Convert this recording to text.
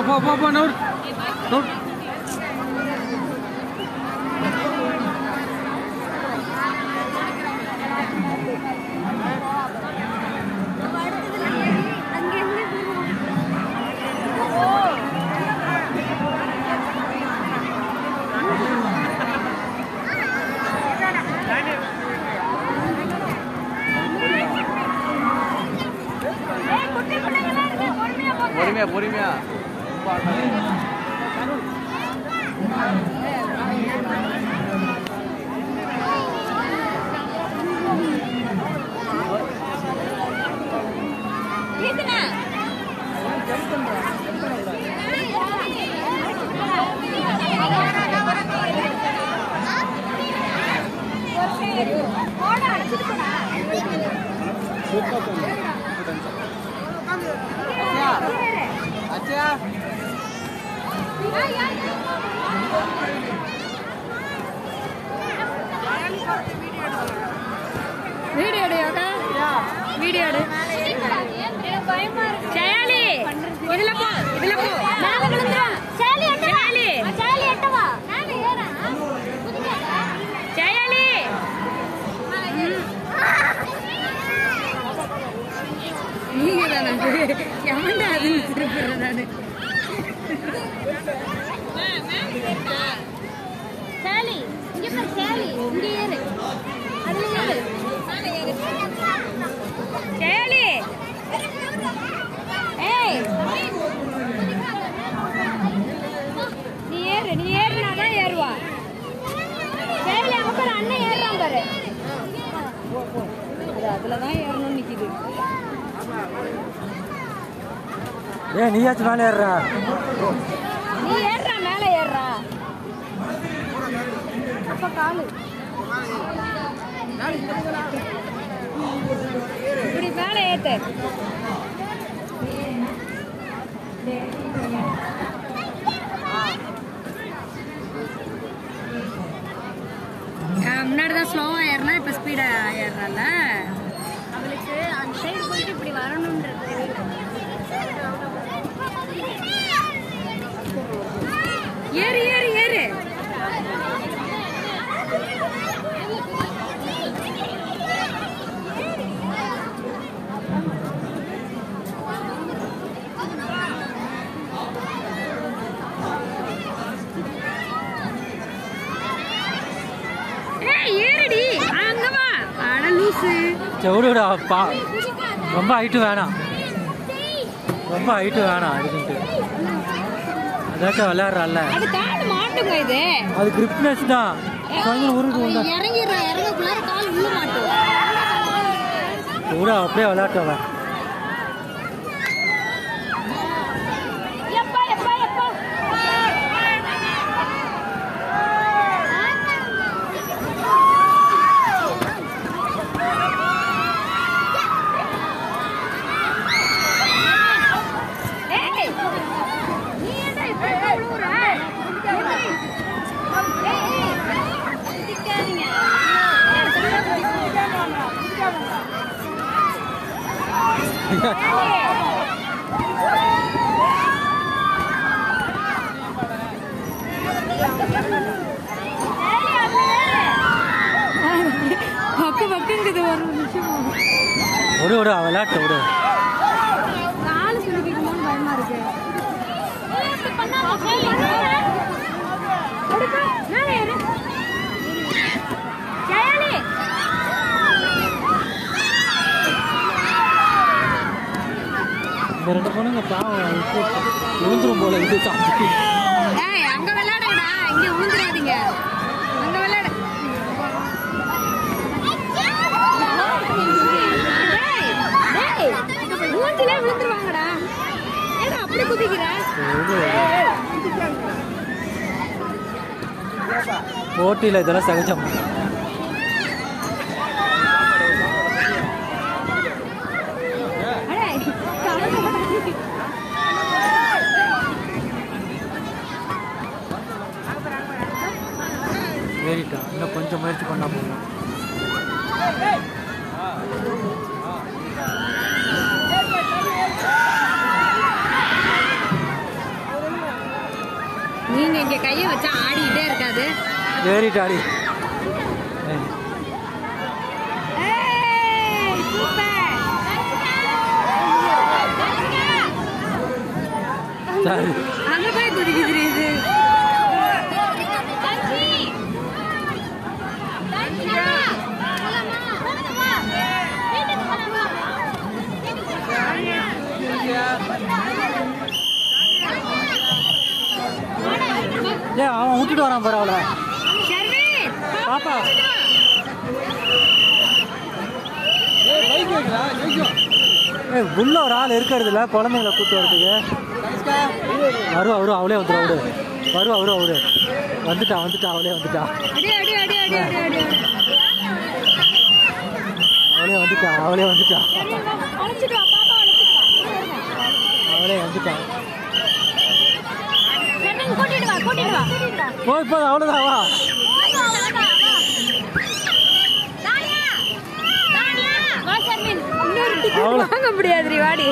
போ நூறு பொறுமையா अच्छा वीडियो वीडियो चयाली इधर पो மேல விழுந்துறா चयाली चयाली எட்டவா நான் ஏறா चयाली நீங்க தான எவன்டா அது திருப்புற நானு चयाली இங்க பாரு चयाली இங்க ஏறு அதுல ஏறு चयाली ஏய் நீ ஏறுனாதான் ஏறுவா चयाली அங்க பாரு அண்ணன் ஏறுறான் பாரு அதுல தான் ஏறணும் நிக்குது ஏய் நீயாச்சு மேலே ஏறுறா நீ ஏறுறா மேலே ஏறுறா அப்ப காலு இப்படி மேலே ஏத்து முன்னாடி தான் ஸ்லோவா ஏறினா இப்ப ஸ்பீடா ஏறுறால அவளுக்கு அந்த சைடு போயிட்டு இப்படி வரணும்ன்றது ஏறு ஏறு ஏறு ஏறுடி அங்க வா அட லூசு செவுடுடா ரொம்ப ஹைட்டு வேணாம் அதுக்குன்ட்டு அதாச்சும் விளையாடுறால அது கால் மாட்டுங்க இது அது கிரிப்னஸ் தான் இறங்கக்குள்ள கால் உள்ள மாட்டும் கூட அப்படியே விளையாட்டுவ பக்குங்குது ஒரு நிமிஷம் விடு விளையாட்டு விடு காலு சுருக்கிக்கணும்னு பயமா இருக்கு இந்த ரெண்டு பொண்ணுங்க பாவம் விழுந்துரும் போல இது சாப்பிட்டு அங்க விளையாடுங்கடா இங்க விழுந்துடாதீங்க அங்க விளையாடு மூஞ்சிலே விழுந்துருவாங்கடா ஏடா அப்படி குதிக்கிற போட்டியில் இதெல்லாம் சகஜம் ஏறிட்டா இன்னும் கொஞ்சம் முயற்சி பண்ணா போதும் இங்க கையை வச்சா ஆடிக்கிட்டே இருக்காது. ஏறிட்டு ஆடி. சரி அங்க போய் குதிக்குது இது. அவன் விட்டுட்டு வரான் பரவாயில்ல பாப்பா. உள்ள ஒரு ஆள் இருக்கிறது இல்லை குழந்தைங்களை கூப்பிட்டு வரதுக்கு. வரும் அவளே வந்துடும். அவரு வந்துட்டா அவளே வந்துட்டா. போய் அவ்வளோதான் வா. வாங்க முடியாது வாடி.